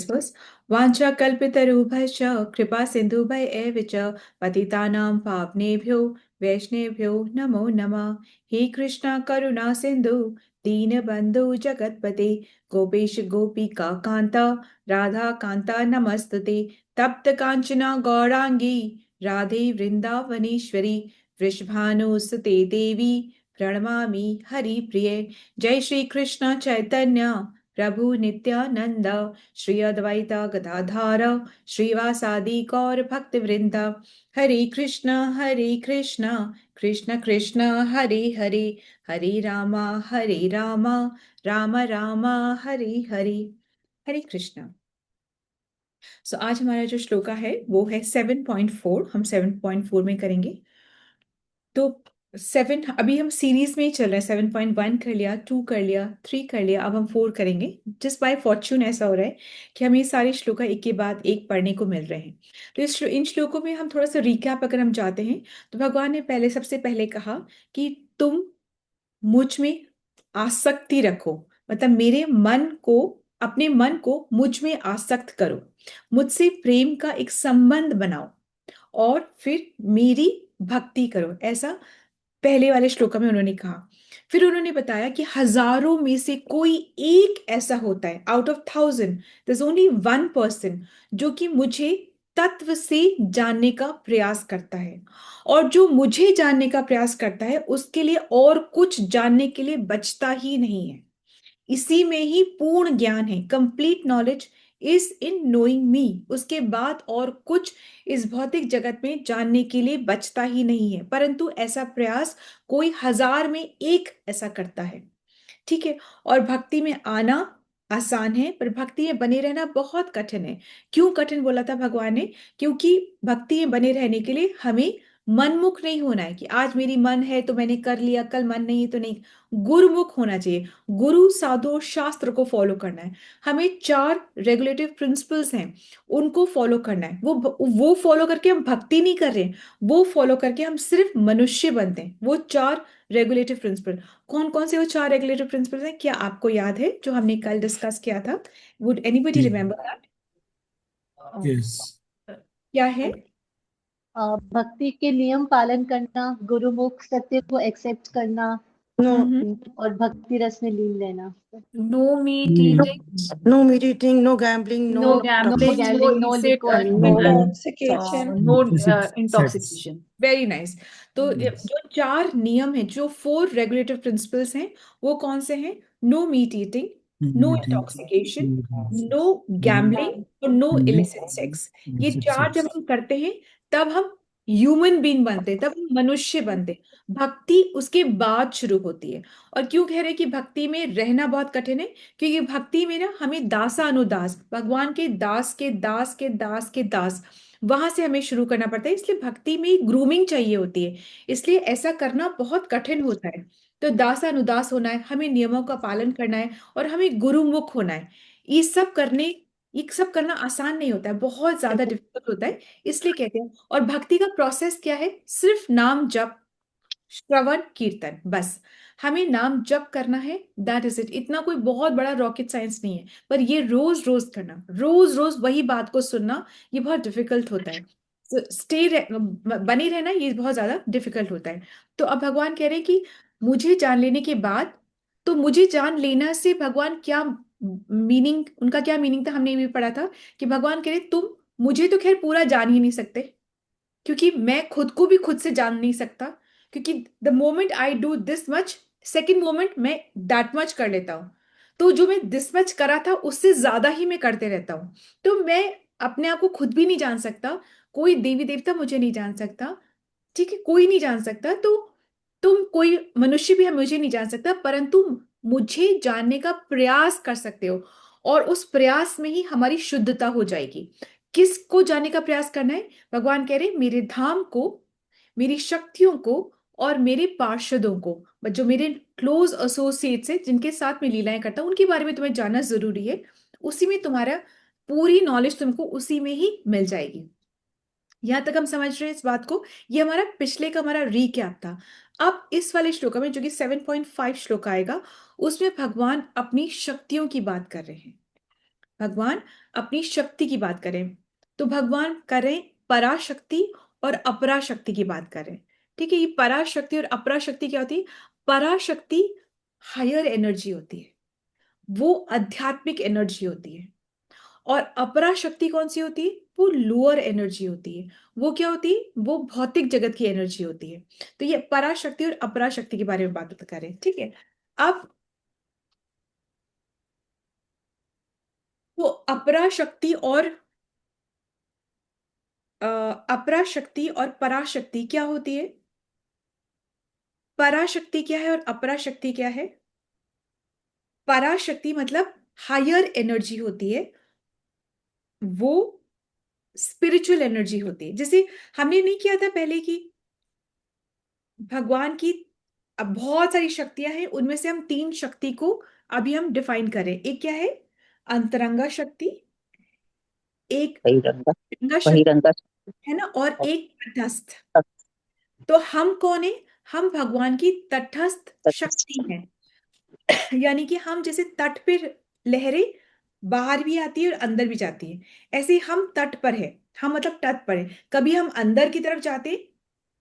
first. Vancha kalpitarubhascha kripa sindhubhai ev च पतितानां पावनेभ्यो वैष्णवेभ्यो नमो नमः. हे कृष्णा करुणा सिंधु दीनबंधु जगतपते गोपेश गोपिका कांता राधा कांता नमस्तुते. तप्त कांचना गौरांगी राधे वृंदावनेश्वरी वृषभानुसुते देवी प्रणमामि हरिप्रिये. जय श्री कृष्ण चैतन्य प्रभु नित्यानंद श्री अद्वैत गदाधर श्रीवासादि गौर भक्त वृंद. हरे कृष्ण कृष्ण कृष्ण हरे हरे हरे राम राम राम हरे हरे. हरे कृष्ण. सो आज हमारा जो श्लोका है वो है 7.4. हम 7.4 में करेंगे. तो 7 अभी हम सीरीज में ही चल रहे हैं. 7.1 कर लिया, 2 कर लिया, 3 कर लिया, अब हम 4 करेंगे. जस्ट बाय फॉर्च्यून ऐसा हो रहा है कि हमें ये सारे श्लोका एक के बाद एक पढ़ने को मिल रहे हैं. तो इन श्लोकों में हम थोड़ा सा रिकैप अगर हम जाते हैं तो भगवान ने सबसे पहले कहा कि तुम मुझ में आसक्ति रखो, मतलब अपने मन को मुझ में आसक्त करो, मुझसे प्रेम का एक संबंध बनाओ और फिर मेरी भक्ति करो. ऐसा पहले वाले श्लोक में उन्होंने कहा. फिर उन्होंने बताया कि हजारों में से कोई एक ऐसा होता है, out of 1000 there is only one person जो कि मुझे तत्व से जानने का प्रयास करता है. और जो मुझे जानने का प्रयास करता है उसके लिए और कुछ जानने के लिए बचता ही नहीं है. इसी में ही पूर्ण ज्ञान है. Complete knowledge is in knowing me. उसके बाद और कुछ इस भौतिक जगत में जानने के लिए बचता ही नहीं है. परंतु ऐसा प्रयास कोई 1000 में एक ऐसा करता है. ठीक है. और भक्ति में आना आसान है पर भक्ति में बने रहना बहुत कठिन है. क्यों कठिन बोला था भगवान ने? क्योंकि भक्ति में बने रहने के लिए हमें मनमुख नहीं होना है कि आज मेरी मन है तो मैंने कर लिया, कल मन नहीं है तो नहीं. गुरुमुख होना चाहिए. गुरु साधु और शास्त्र को फॉलो करना है. हमें 4 रेगुलेटिव प्रिंसिपल्स हैं, उनको फॉलो करना है. वो फॉलो करके हम भक्ति नहीं कर रहे हैं, वो फॉलो करके हम सिर्फ मनुष्य बनते हैं. वो 4 रेगुलेटिव प्रिंसिपल कौन कौन से वो 4 रेगुलेटिव प्रिंसिपल्स हैं? क्या आपको याद है जो हमने कल डिस्कस किया था? Would anybody remember that? Yes. क्या है? भक्ति के नियम पालन करना, गुरुमुख, सत्य को एक्सेप्ट करना, और भक्ति रस में लीन रहना. No meat eating, No meat eating, no gambling, no no gambling, no gambling, no illicit liquor, intoxication. no Sex. intoxication. Very nice. तो जो 4 नियम हैं, जो 4 रेगुलेटिव प्रिंसिपल्स हैं, वो कौन से हैं? No meat eating, no intoxication, no gambling और नो इलिसिट सेक्स. ये 4 जब हम करते हैं तब हम ह्यूमन बीइंग बनते हैं, तब हम मनुष्य बनते हैं. भक्ति उसके बाद शुरू होती है. और क्यों कह रहे हैं कि भक्ति में रहना बहुत कठिन है? क्योंकि भक्ति में ना हमें दासानुदास, भगवान के दास के दास के दास के दास, वहां से हमें शुरू करना पड़ता है. इसलिए भक्ति में ग्रूमिंग चाहिए होती है. इसलिए ऐसा करना बहुत कठिन होता है. तो दासानुदास होना है, हमें नियमों का पालन करना है और हमें गुरुमुख होना है. ये सब करना आसान नहीं होता है, बहुत ज्यादा डिफिकल्ट होता है. इसलिए कहते हैं. और भक्ति का प्रोसेस क्या है? सिर्फ नाम जप, श्रवण कीर्तन, बस. हमें नाम जप करना है, दैट इज इट. इतना कोई बहुत बड़ा रॉकेट साइंस नहीं है. पर ये रोज रोज करना, रोज रोज वही बात को सुनना, ये बहुत डिफिकल्ट होता है. बने रहना ये बहुत ज्यादा डिफिकल्ट होता है. तो अब भगवान कह रहे हैं कि मुझे जान लेने के बाद, तो मुझे जान लेना से भगवान क्या मीनिंग, उनका क्या मीनिंग था हमने भी पढ़ा था कि भगवान कह रहे तुम मुझे तो खैर पूरा जान ही नहीं सकते, क्योंकि मैं खुद को भी खुद से जान नहीं सकता. क्योंकि the moment I do this much, second moment मैं दैट मच कर लेता हूं. तो जो मैं दिस मच करा था उससे ज्यादा ही मैं करते रहता हूं. तो मैं अपने आप को खुद भी नहीं जान सकता. कोई देवी देवता मुझे नहीं जान सकता. ठीक है, कोई नहीं जान सकता. तो तुम कोई मनुष्य भी मुझे नहीं जान सकता, परंतु मुझे जानने का प्रयास कर सकते हो. और उस प्रयास में ही हमारी शुद्धता हो जाएगी. किसको जानने का प्रयास करना है? भगवान कह रहे मेरे धाम को, मेरी शक्तियों को और मेरे पार्षदों को, जो मेरे क्लोज एसोसिएट्स हैं, जिनके साथ मैं लीलाएं करता हूं, उनके बारे में तुम्हें जानना जरूरी है. उसी में तुम्हारा पूरी नॉलेज तुमको उसी में ही मिल जाएगी. यहां तक हम समझ रहे हैं इस बात को? ये हमारा पिछले का हमारा रीकैप था. अब इस वाले श्लोक में जो कि 7.5 श्लोक आएगा, उसमें भगवान अपनी शक्तियों की बात कर रहे हैं. भगवान अपनी शक्ति की बात करें तो भगवान करें पराशक्ति और अपराशक्ति की बात करें। ठीक है, ये पराशक्ति और अपराशक्ति क्या होती है? पराशक्ति हायर एनर्जी होती है, वो आध्यात्मिक एनर्जी होती है। और अपराशक्ति कौन सी होती है? वो लोअर एनर्जी होती है। वो क्या होती है? वो भौतिक जगत की एनर्जी होती है। तो ये पराशक्ति और अपराशक्ति के बारे में बात करें। ठीक है, अब वो अपराशक्ति और पराशक्ति क्या होती है? पराशक्ति क्या है और अपराशक्ति क्या है? पराशक्ति मतलब हायर एनर्जी होती है, वो स्पिरिचुअल एनर्जी होती है। जैसे हमने नहीं किया था पहले कि भगवान की अब बहुत सारी शक्तियां हैं, उनमें से हम 3 शक्ति को अभी हम डिफाइन करें। एक क्या है? अंतरंगा शक्ति, एक बहिरंगा रंगा शक्ति बहिरंगा है ना, और एक तटस्थ। तो हम कौन है? हम भगवान की तटस्थ शक्ति हैं। यानी कि हम जैसे तट पे लहरें बाहर भी आती है और अंदर भी जाती है, ऐसे ही हम तट पर है। हम मतलब तट पर है। कभी हम अंदर की तरफ जाते हैं,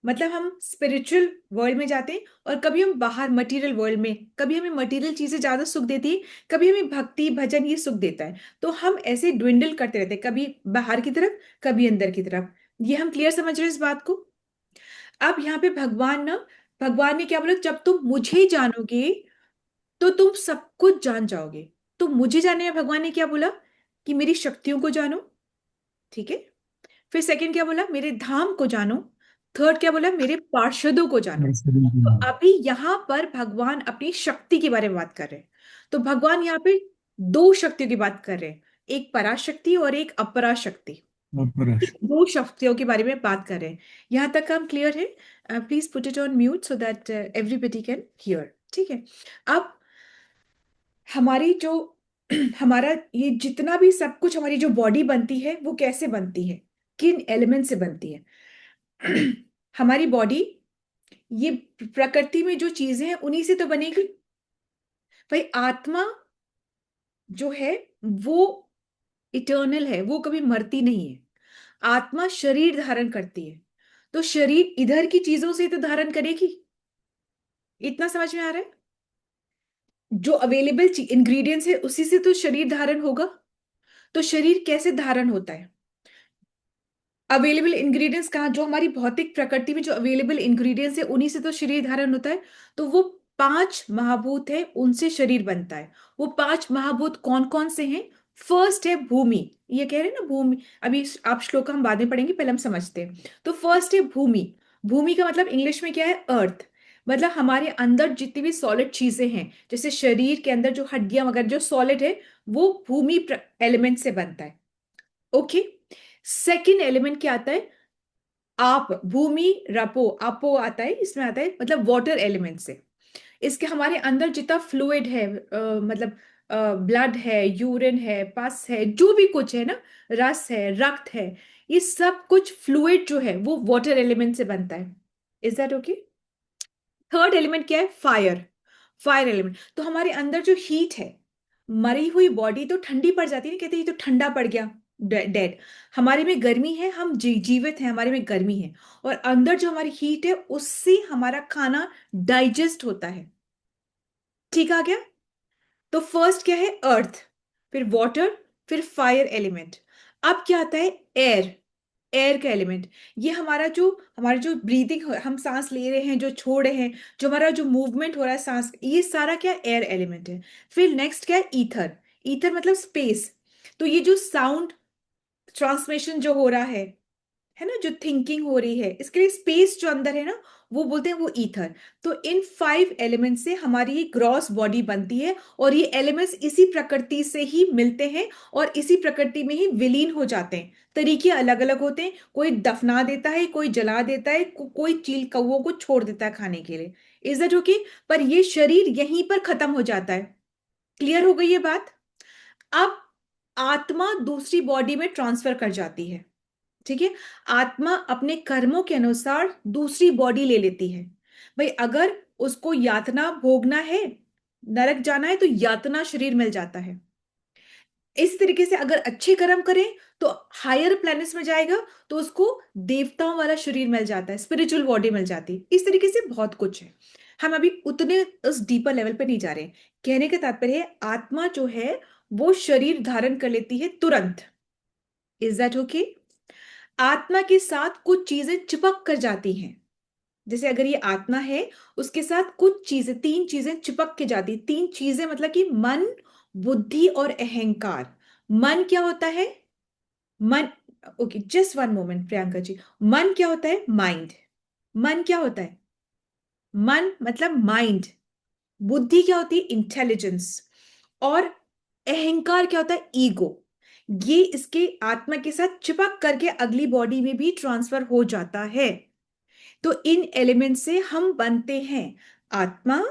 मतलब हम स्पिरिचुअल वर्ल्ड में जाते हैं, और कभी हम बाहर मटेरियल वर्ल्ड में। कभी हमें मटेरियल चीजें ज्यादा सुख देती है, कभी हमें भक्ति भजन ये सुख देता है। तो हम ऐसे ड्विंडल करते रहते हैं, कभी बाहर की तरफ कभी अंदर की तरफ। ये हम क्लियर समझ रहे हैं इस बात को? अब यहाँ पे भगवान ने क्या बोला? जब तुम मुझे जानोगे तो तुम सब कुछ जान जाओगे। तो मुझे जानने में भगवान ने क्या बोला? कि मेरी शक्तियों को जानो। ठीक है, फिर सेकंड क्या बोला? मेरे धाम को जानो। थर्ड क्या बोला? मेरे पार्षदों को जानो। तो अभी यहां पर भगवान अपनी शक्ति के बारे में बात कर रहे हैं। तो भगवान यहाँ पे 2 शक्तियों की बात कर रहे हैं, एक पराशक्ति और एक अपराशक्ति। 2 शक्तियों के बारे में बात कर रहे हैं। यहां तक हम क्लियर है? Please put it on mute so that everybody can hear. ठीक है, अब हमारी जो हमारा ये जितना भी सब कुछ, हमारी जो बॉडी बनती है वो कैसे बनती है? किन एलिमेंट से बनती है? हमारी बॉडी, ये प्रकृति में जो चीजें हैं उन्हीं से तो बनेगी भाई। आत्मा जो है वो इटर्नल है, वो कभी मरती नहीं है। आत्मा शरीर धारण करती है, तो शरीर इधर की चीजों से तो धारण करेगी। इतना समझ में आ रहा है? जो अवेलेबल इंग्रेडिएंट्स है उसी से तो शरीर धारण होगा। तो शरीर कैसे धारण होता है? अवेलेबल इंग्रेडिएंट्स कहाँ? जो हमारी भौतिक प्रकृति में जो अवेलेबल इंग्रेडिएंट्स है उन्हीं से तो शरीर धारण होता है। तो वो 5 महाभूत है, उनसे शरीर बनता है। वो 5 महाभूत कौन कौन से हैं? फर्स्ट है भूमि। ये कह रहे हैं ना भूमि, अभी आप श्लोक हम बाद में पढ़ेंगे, पहले हम समझते हैं। तो फर्स्ट है भूमि। भूमि का मतलब इंग्लिश में क्या है? अर्थ। मतलब हमारे अंदर जितनी भी सॉलिड चीजें हैं, जैसे शरीर के अंदर जो हड्डियां वगैरह जो सॉलिड है, वो भूमि एलिमेंट से बनता है। ओके, सेकेंड एलिमेंट क्या आता है? आप, भूमि रपो, आपो आता है, इसमें आता है मतलब वाटर एलिमेंट से। इसके हमारे अंदर जितना फ्लूइड है, मतलब ब्लड है, यूरिन है, पस है, जो भी कुछ है ना, रस है, रक्त है, ये सब कुछ फ्लूइड जो है वो वाटर एलिमेंट से बनता है। Is that okay? Third element क्या है? फायर। Fire element. तो हमारे अंदर जो हीट है, मरी हुई बॉडी तो ठंडी पड़ जाती है ना, कहते हैं ये तो ठंडा पड़ गया, डेड। हमारे में गर्मी है, हम जीवित हैं, हमारे में गर्मी है। और अंदर जो हमारी हीट है उससे हमारा खाना डाइजेस्ट होता है। ठीक आ गया? तो फर्स्ट क्या है? अर्थ, फिर वाटर, फिर फायर एलिमेंट। अब क्या आता है? एयर। एयर का एलिमेंट। ये हमारा जो ब्रीदिंग, हम सांस ले रहे हैं, जो छोड़ रहे हैं, जो हमारा जो मूवमेंट हो रहा है सांस, ये सारा क्या? एयर एलिमेंट है। फिर नेक्स्ट क्या है? ईथर। ईथर मतलब स्पेस। तो ये जो साउंड ट्रांसमिशन जो हो रहा है ना, जो थिंकिंग हो रही है, इसके लिए स्पेस जो अंदर है ना, वो बोलते हैं वो ईथर। तो इन 5 एलिमेंट से हमारी ये ग्रॉस बॉडी बनती है, और ये एलिमेंट्स इसी प्रकृति से ही मिलते हैं और इसी प्रकृति में ही विलीन हो जाते हैं। तरीके अलग अलग होते हैं, कोई दफना देता है, कोई जला देता है, कोई चील कौवों को छोड़ देता है खाने के लिए। Is that okay? पर ये शरीर यहीं पर खत्म हो जाता है। क्लियर हो गई ये बात? अब आत्मा दूसरी बॉडी में ट्रांसफर कर जाती है। ठीक है, आत्मा अपने कर्मों के अनुसार दूसरी बॉडी ले लेती है। भाई अगर उसको यातना भोगना है, नरक जाना है, तो यातना शरीर मिल जाता है। इस तरीके से अगर अच्छे कर्म करें तो हायर प्लैनेट्स में जाएगा, तो उसको देवताओं वाला शरीर मिल जाता है, स्पिरिचुअल बॉडी मिल जाती है। इस तरीके से बहुत कुछ है, हम अभी उतने उस डीपर लेवल पे नहीं जा रहे हैं। कहने का तात्पर्य है आत्मा जो है वो शरीर धारण कर लेती है तुरंत। Is that okay? आत्मा के साथ कुछ चीजें चिपक कर जाती हैं। जैसे अगर ये आत्मा है, उसके साथ कुछ चीजें, 3 चीजें चिपक के जाती। 3 चीजें मतलब कि मन, बुद्धि और अहंकार। मन क्या होता है? मन, okay just one moment Priyanka ji. मन क्या होता है? माइंड। मन क्या होता है? मन मतलब माइंड। बुद्धि क्या होती है? इंटेलिजेंस। और अहंकार क्या होता है? ईगो। ये इसके आत्मा के साथ चिपक करके अगली बॉडी में भी ट्रांसफर हो जाता है। तो इन एलिमेंट से हम बनते हैं। आत्मा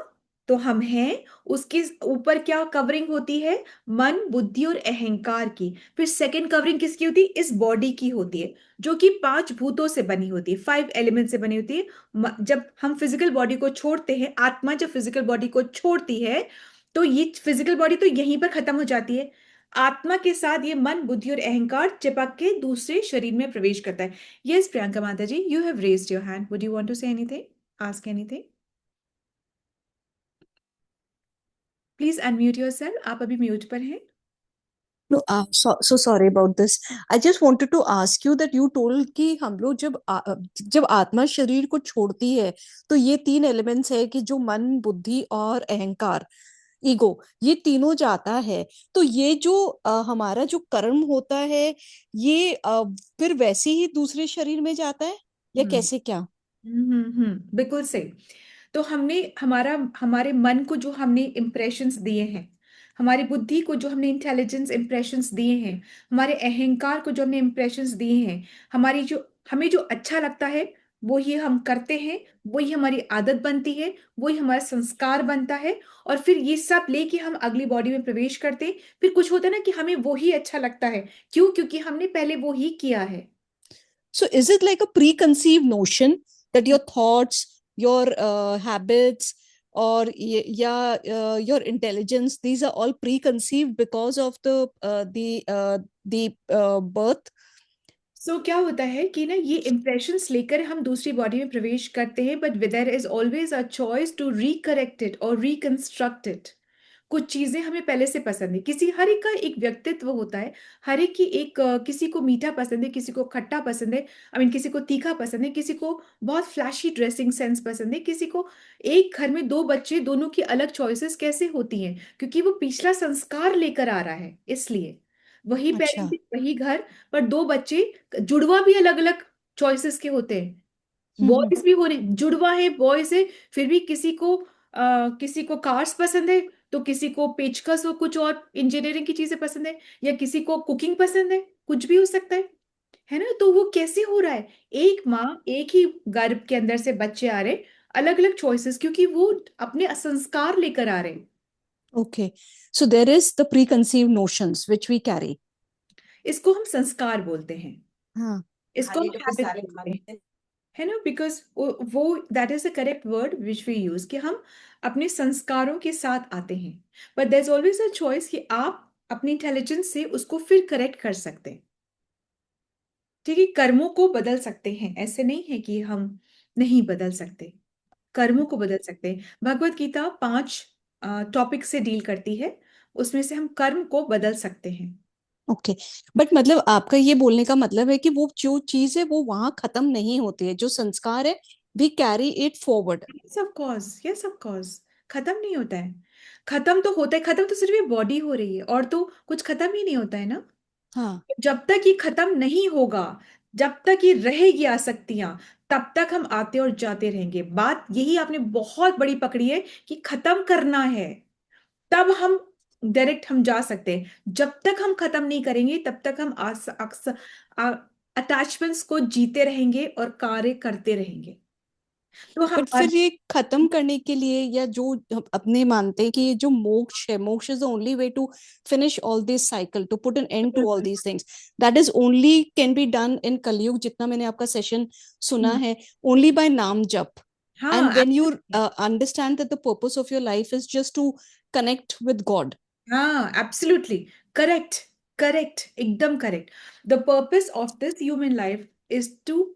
तो हम हैं, उसके ऊपर क्या कवरिंग होती है? मन, बुद्धि और अहंकार की। फिर सेकंड कवरिंग किसकी होती है? इस बॉडी की होती है, जो कि 5 भूतों से बनी होती है, 5 एलिमेंट से बनी होती है। जब हम फिजिकल बॉडी को छोड़ते हैं, आत्मा जब फिजिकल बॉडी को छोड़ती है, तो ये फिजिकल बॉडी तो यहीं पर खत्म हो जाती है। आत्मा के साथ ये मन, बुद्धि और अहंकार चिपक के दूसरे शरीर में प्रवेश करता है। Yes, Priyanka Mataji, you have raised your hand. Would you want to say anything? Ask anything? Please unmute yourself. आप अभी म्यूट पर हैं। No, so sorry about this. I just wanted to ask you that you told कि हम लोग जब आत्मा शरीर को छोड़ती है तो ये 3 एलिमेंट्स है कि जो मन, बुद्धि और अहंकार, ईगो, ये तीनों जाता है। तो ये जो हमारा जो कर्म होता है ये फिर वैसे ही दूसरे शरीर में जाता है या कैसे क्या? बिल्कुल सही। तो हमने हमारे मन को जो हमने इंप्रेशंस दिए हैं, हमारी बुद्धि को जो हमने इंटेलिजेंस इंप्रेशंस दिए हैं, हमारे अहंकार को जो हमने इंप्रेशंस दिए हैं, हमें जो अच्छा लगता है वो ही हम करते हैं, वही हमारी आदत बनती है, वही हमारा संस्कार बनता है। और फिर ये सब लेके हम अगली बॉडी में प्रवेश करते हैं। फिर कुछ होता है ना कि हमें वो ही अच्छा लगता है। क्यों? क्योंकि हमने पहले वो ही किया है। So is it like a preconceived notion that your thoughts, your habits, or your intelligence, these are all preconceived because of the birth? क्या होता है कि ना ये इंप्रेशंस लेकर हम दूसरी बॉडी में प्रवेश करते हैं, but there is always a choice to recorrect it और रिकंस्ट्रक्ट इट। कुछ चीजें हमें पहले से पसंद है, हर एक का एक व्यक्तित्व होता है। हर एक की एक किसी को मीठा पसंद है, किसी को खट्टा पसंद है, किसी को तीखा पसंद है, किसी को बहुत फ्लैशी ड्रेसिंग सेंस पसंद है, किसी को। एक घर में 2 बच्चे, दोनों की अलग चॉइसेस कैसे होती हैं? क्योंकि वो पिछला संस्कार लेकर आ रहा है, इसलिए वही अच्छा। पेरेंटिंग, वही घर, पर 2 बच्चे, जुड़वा भी अलग अलग चॉइसेस के होते हैं। हम्म। बॉयज भी हो रहे, जुड़वा है, बॉयज है, फिर भी किसी को कार्स पसंद है, तो किसी को पेचकस हो, कुछ और इंजीनियरिंग की चीजें पसंद है, या किसी को कुकिंग पसंद है, कुछ भी हो सकता है ना? तो वो कैसे हो रहा है? एक माँ, एक ही गर्भ के अंदर से बच्चे आ रहे, अलग अलग चॉइसेस, क्योंकि वो अपने संस्कार लेकर आ रहे हैं। Okay, so there is the preconceived notions which we carry. इसको हम संस्कार बोलते हैं, हाँ। इसको हम हैबिट बोलते हैं, है ना? बिकॉज वो that is the correct word which we use, कि हम अपने संस्कारों के साथ आते हैं। But there is always a choice कि आप अपनी इंटेलिजेंस से उसको फिर करेक्ट कर सकते हैं। ठीक है, कर्मों को बदल सकते हैं, ऐसे नहीं है कि हम नहीं बदल सकते। कर्मों को बदल सकते हैं। भगवत गीता 5 टॉपिक से डील करती है, उसमें से हम कर्म को बदल सकते हैं। ओके, बट मतलब आपका ये बोलने का मतलब है कि वो जो चीज है वो वहां खत्म नहीं होती है, जो संस्कार है we carry it forward. Yes of course, yes of course. खत्म नहीं होता है, खत्म तो होता है, खत्म तो सिर्फ ये बॉडी हो रही है, और तो कुछ खत्म ही नहीं होता है ना। हाँ। जब तक ये खत्म नहीं होगा, जब तक ये रहेगी आसक्तियां, तब तक हम आते और जाते रहेंगे। बात यही आपने बहुत बड़ी पकड़ी है कि खत्म करना है, तब हम डायरेक्ट हम जा सकते हैं। जब तक हम खत्म नहीं करेंगे, तब तक हम अटैचमेंट्स को जीते रहेंगे और कार्य करते रहेंगे। तो हम बट फिर ये खत्म करने के लिए, या जो हम अपने मानते हैं कि ये जो मोक्ष है, moksha is the only way to finish all this cycle, to put an end to all these things, that is only can be done in Kalyug, जितना मैंने आपका सेशन सुना है, ओनली बाय नाम जप. हाँ, And when you understand that the purpose of your life is just to connect with God. हाँ, absolutely correct. Correct, एकदम correct. The purpose of this human life is to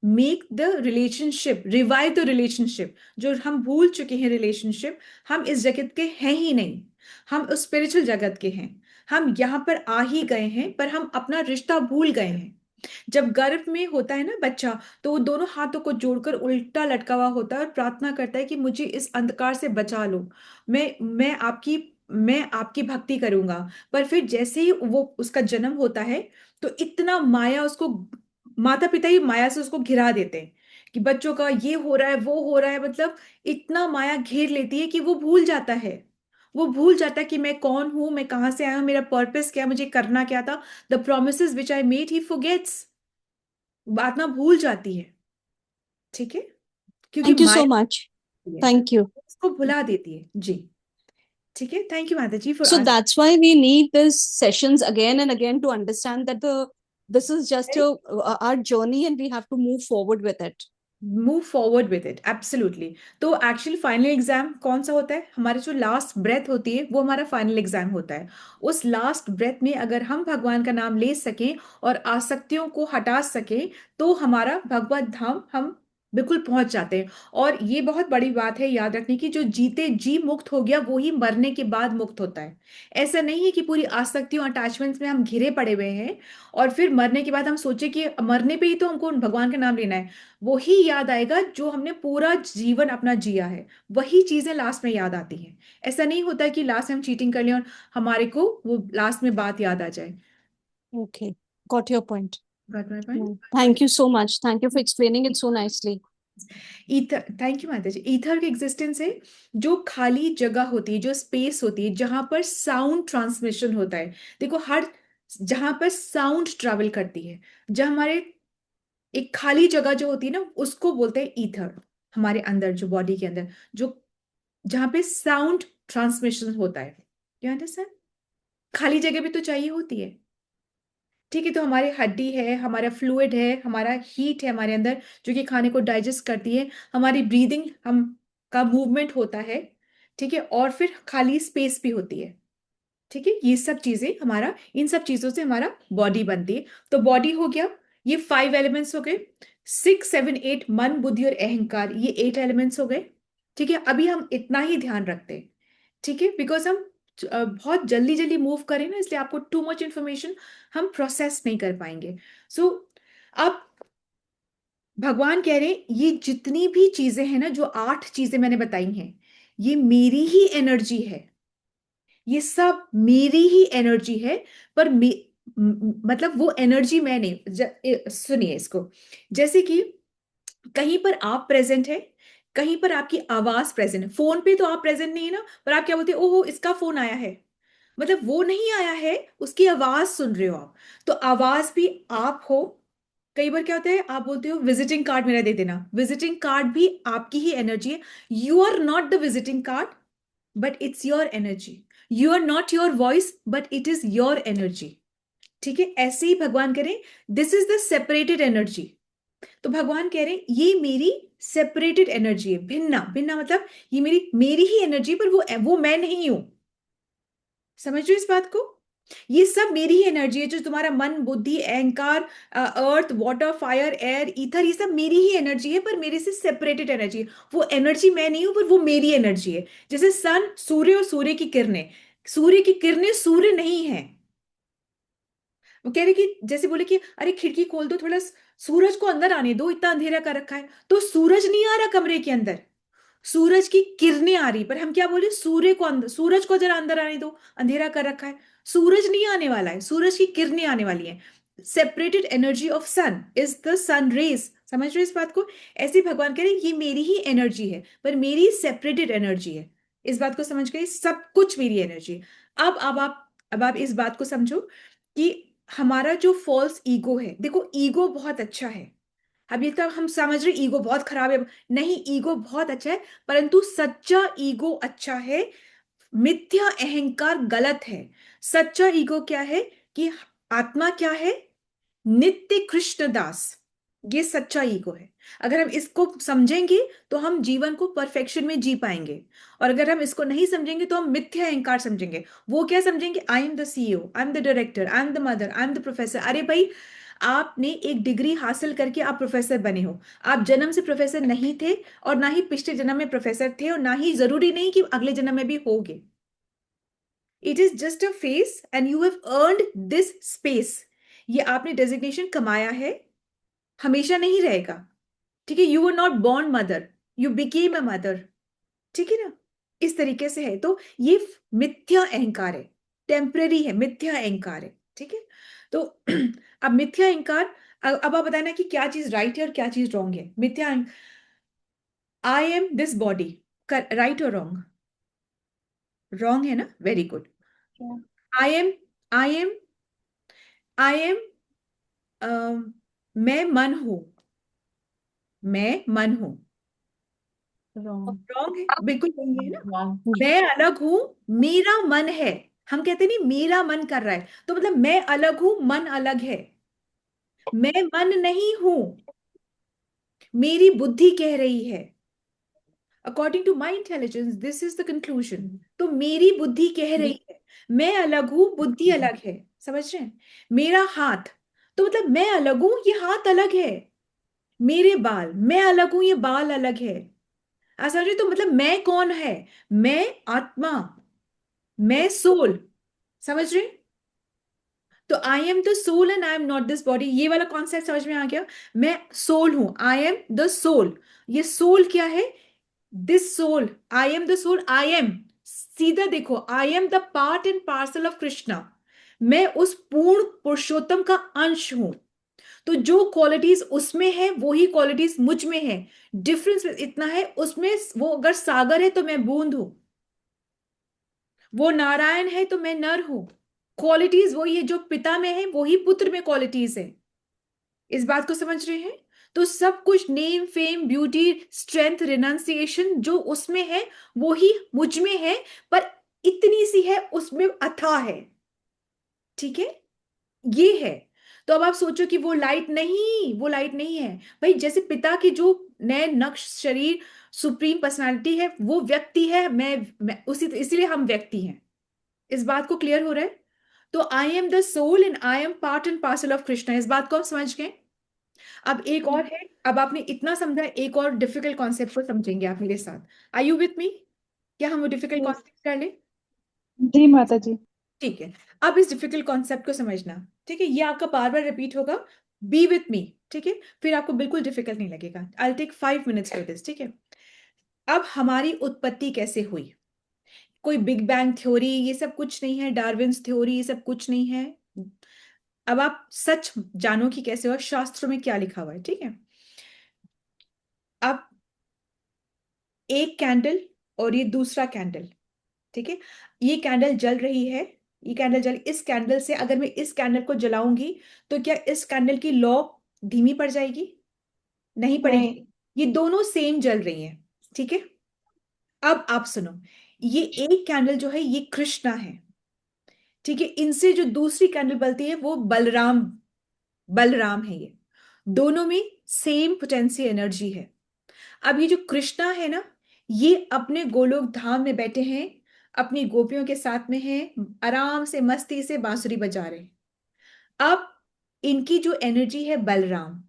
make the relationship, revive the relationship. जो हम भूल चुके हैं relationship, हम इस जगत के हैं ही नहीं, हम उस स्पिरिचुअल जगत के हैं। हम यहाँ पर आ ही गए हैं पर हम अपना रिश्ता भूल गए हैं। जब गर्भ में होता है ना बच्चा, तो वो दोनों हाथों को जोड़कर उल्टा लटका हुआ होता है और प्रार्थना करता है कि मुझे इस अंधकार से बचा लो, मैं आपकी भक्ति करूंगा। पर फिर जैसे ही वो उसका जन्म होता है, तो इतना माया उसको, माता पिता ही माया से उसको घिरा देते हैं कि बच्चों का ये हो रहा है वो हो रहा है, मतलब इतना माया घेर लेती है कि वो भूल जाता है। वो भूल जाता है कि मैं कौन हूं, मैं कहाँ से आया हूं, मेरा पर्पस क्या है, मुझे करना क्या था। The promises which I made he forgets. बात ना भूल जाती है, ठीक है, क्योंकि Thank you so Maya much. है, Thank you. उसको भुला देती है जी। ठीक है, थैंक यू माता जी for So that's why we need these sessions again and again to understand that this is just our journey and we have to move forward with it. Move forward with it, absolutely. तो actually final exam कौन सा होता है? हमारी जो last breath होती है वो हमारा फाइनल एग्जाम होता है। उस लास्ट ब्रेथ में अगर हम भगवान का नाम ले सकें और आसक्तियों को हटा सकें, तो हमारा भगवत धाम हम बिल्कुल पहुंच जाते हैं। और ये बहुत बड़ी बात है याद रखने की, जो जीते जी मुक्त हो गया वो ही मरने के बाद मुक्त होता है। ऐसा नहीं है कि पूरी आसक्तियों अटैचमेंट्स में हम घिरे पड़े हुए हैं और फिर मरने के बाद हम सोचे कि मरने पे ही तो हमको भगवान का नाम लेना है। वो ही याद आएगा जो हमने पूरा जीवन अपना जिया है, वही चीजें लास्ट में याद आती हैं। ऐसा नहीं होता कि लास्ट में हम चीटिंग कर लें और हमारे को वो लास्ट में बात याद आ जाए। Okay, got your point. Got my point? Thank you so much. Thank you for explaining it so nicely. Ether, thank you माता जी। ईथर की एग्जिस्टेंस है जो खाली जगह होती है, जो स्पेस होती है जहां पर साउंड ट्रांसमिशन होता है। देखो, हर जहां पर साउंड ट्रैवल करती है, जहां हमारे एक खाली जगह जो होती है ना, उसको बोलते हैं ईथर। हमारे अंदर जो बॉडी के अंदर जो, जहां पे साउंड ट्रांसमिशन होता है, यू अंडरस्टैंड? खाली जगह भी तो चाहिए होती है, ठीक है। तो हमारी हड्डी है, हमारा फ्लूइड है, हमारा हीट है हमारे अंदर जो कि खाने को डाइजेस्ट करती है, हमारी ब्रीदिंग, हम का मूवमेंट होता है, ठीक है। और फिर खाली स्पेस भी होती है, ठीक है। ये सब चीजें हमारा, इन सब चीजों से हमारा बॉडी बनती है। तो बॉडी हो गया, ये 5 एलिमेंट्स हो गए। 6, 7, 8 मन बुद्धि और अहंकार, ये 8 एलिमेंट्स हो गए, ठीक है। अभी हम इतना ही ध्यान रखते हैं, ठीक है, बिकॉज हम बहुत जल्दी जल्दी मूव करें ना, इसलिए आपको टू मच इंफॉर्मेशन हम प्रोसेस नहीं कर पाएंगे। सो अब भगवान कह रहे हैं ये जितनी भी चीजें हैं ना, जो 8 चीजें मैंने बताई हैं, ये मेरी ही एनर्जी है, ये सब मेरी ही एनर्जी है। पर मतलब वो एनर्जी मैंने सुनिए इसको, जैसे कि कहीं पर आप प्रेजेंट है, कहीं पर आपकी आवाज प्रेजेंट है। फोन पे तो आप प्रेजेंट नहीं है ना, पर आप क्या बोलते हैं, ओहो इसका फोन आया है, मतलब वो नहीं आया है, उसकी आवाज सुन रहे हो आप। तो आवाज भी आप हो। कई बार क्या होता है, आप बोलते हो विजिटिंग कार्ड मेरा दे देना, विजिटिंग कार्ड भी आपकी ही एनर्जी है। You are not the visiting card, but it's your energy. You are not your voice, but it is your energy, ठीक है। ऐसे ही भगवान करें, this is the separated energy. तो भगवान कह रहे हैं ये मेरी सेपरेटेड एनर्जी है, भिन्ना भिन्ना, मतलब ये मेरी मेरी ही एनर्जी, पर वो मैं नहीं हूं। समझ रहे हो इस बात को? ये सब मेरी ही एनर्जी है, जो तुम्हारा मन बुद्धि अहंकार, earth water fire air ether, ये सब मेरी ही एनर्जी है, पर मेरे से सेपरेटेड एनर्जी है। वो एनर्जी मैं नहीं हूं, पर वो मेरी एनर्जी है। जैसे सन, सूर्य और सूर्य की किरणें, सूर्य की किरणें सूर्य नहीं है। वो कह रहे कि जैसे बोले कि अरे खिड़की खोल दो, थोड़ा सूरज को अंदर आने दो, इतना अंधेरा कर रखा है। तो सूरज नहीं आ रहा कमरे के अंदर, सूरज की किरणें आ रही, पर हम क्या बोले, सूर्य को अंदर, सूरज को जरा अंदर आने दो, अंधेरा कर रखा है। सूरज नहीं आने वाला है, सूरज की किरणें आने वाली हैं। Separated energy of sun is the sun rays. समझ रहे हो इस बात को? ऐसे भगवान कह रहे ये मेरी ही एनर्जी है, पर मेरी सेपरेटेड एनर्जी है। इस बात को समझ गए? सब कुछ मेरी एनर्जी है। अब आप इस बात को समझो कि हमारा जो फॉल्स ईगो है, देखो ईगो बहुत अच्छा है। अभी तक हम समझ रहे ईगो बहुत खराब है, नहीं, ईगो बहुत अच्छा है, परंतु सच्चा ईगो अच्छा है, मिथ्या अहंकार गलत है। सच्चा ईगो क्या है कि आत्मा क्या है? नित्य कृष्ण दास, ये सच्चा ईगो है। अगर हम इसको समझेंगे तो हम जीवन को परफेक्शन में जी पाएंगे, और अगर हम इसको नहीं समझेंगे तो हम मिथ्या अहंकार समझेंगे। वो क्या समझेंगे? आई am the CEO, I am the director, I am the mother, I am the professor. अरे भाई, आपने एक डिग्री हासिल करके आप प्रोफेसर बने हो। आप जन्म से प्रोफेसर नहीं थे, और ना ही पिछले जन्म में प्रोफेसर थे, और ना ही जरूरी नहीं कि अगले जन्म में भी होगे। It is just a face and you have earned this space. ये आपने डेजिग्नेशन कमाया है, हमेशा नहीं रहेगा। ठीक है, you were not born mother, you became a mother. ठीक है ना? इस तरीके से है। तो ये मिथ्या अहंकार है, टेम्पररी है, मिथ्या अहंकार है। ठीक है? तो अब मिथ्या अहंकार, अब आप बताना कि क्या चीज राइट है और क्या चीज रॉन्ग है। मिथ्या, I am this body, right और रॉन्ग? रॉन्ग है ना? Very good. I am, I am, I am, मैं मन हूं, मैं मन हूं। रॉन्ग है, बिल्कुल नहीं है ना। मैं अलग हूं, मेरा मन है। हम कहते नहीं मेरा मन कर रहा है, तो मतलब मैं अलग हूं, मन अलग है। मैं मन नहीं हूं, मेरी बुद्धि कह रही है। According to my intelligence this is the conclusion. तो मेरी बुद्धि कह रही है, मैं अलग हूं, बुद्धि अलग है। समझ रहे हैं? मेरा हाथ, तो मतलब मैं अलग हूं, ये हाथ अलग है। मेरे बाल, मैं अलग हूं, ये बाल अलग है। ऐसा नहीं, तो मतलब मैं कौन है? मैं आत्मा, मैं सोल। समझ रहे? तो I am the soul and I am not this body, ये वाला कॉन्सेप्ट समझ में आ गया। मैं सोल हूं, आई एम द सोल। ये सोल क्या है? This soul, I am the soul, I am, सीधा देखो, I am the part and parcel of Krishna. मैं उस पूर्ण पुरुषोत्तम का अंश हूं। तो जो क्वालिटीज उसमें है वही क्वालिटीज मुझ में है। डिफरेंस इतना है, उसमें वो अगर सागर है तो मैं बूंद हूं, वो नारायण है तो मैं नर हूं। क्वालिटीज वही है, जो पिता में है वही पुत्र में क्वालिटीज है। इस बात को समझ रहे हैं? तो सब कुछ, name, fame, beauty, strength, renunciation, जो उसमें है वो ही मुझ में है, पर इतनी सी है उसमें अथाह है। ठीक है? ये है। तो अब आप सोचो कि वो लाइट नहीं, वो लाइट नहीं है भाई। जैसे पिता की जो नए नक्श शरीर, सुप्रीम पर्सनालिटी है, वो व्यक्ति है। मैं उसी, इसीलिए हम व्यक्ति हैं। इस बात को क्लियर हो रहा है? तो I am the soul and I am part and parcel of Krishna. इस बात को आप समझ गए? अब एक और है। अब आपने इतना समझा, एक और डिफिकल्ट कॉन्सेप्ट को समझेंगे आप मेरे साथ। Are you with me? क्या हम वो डिफिकल्ट कॉन्सेप्ट कर ले? जी माता जी। ठीक है। अब इस डिफिकल्ट कॉन्सेप्ट को समझना। ठीक है? ये आपका बार बार रिपीट होगा। Be with me. ठीक है? फिर आपको बिल्कुल डिफिकल्ट नहीं लगेगा। I take 5 minutes for this. ठीक है? अब हमारी उत्पत्ति कैसे हुई? कोई बिग बैंग थ्योरी ये सब कुछ नहीं है, डार्विन्स थ्योरी ये सब कुछ नहीं है। अब आप सच जानो कि कैसे हुआ, शास्त्रों में क्या लिखा हुआ है। ठीक है? अब एक कैंडल और ये दूसरा कैंडल, ठीक है, ये कैंडल जल रही है, ये कैंडल जल, इस कैंडल से अगर मैं इस कैंडल को जलाऊंगी तो क्या इस कैंडल की लौ धीमी पड़ जाएगी? नहीं पड़ेगी। नहीं। ये दोनों सेम जल रही हैं। ठीक है? अब आप सुनो, ये एक कैंडल जो है ये कृष्णा है। ठीक है? इनसे जो दूसरी कैंडल बलती है वो बलराम, बलराम है। ये दोनों में सेम पोटेंशियल एनर्जी है। अब ये जो कृष्णा है ना, ये अपने गोलोक धाम में बैठे हैं, अपनी गोपियों के साथ में हैं, आराम से मस्ती से बांसुरी बजा रहे हैं। अब इनकी जो एनर्जी है बलराम,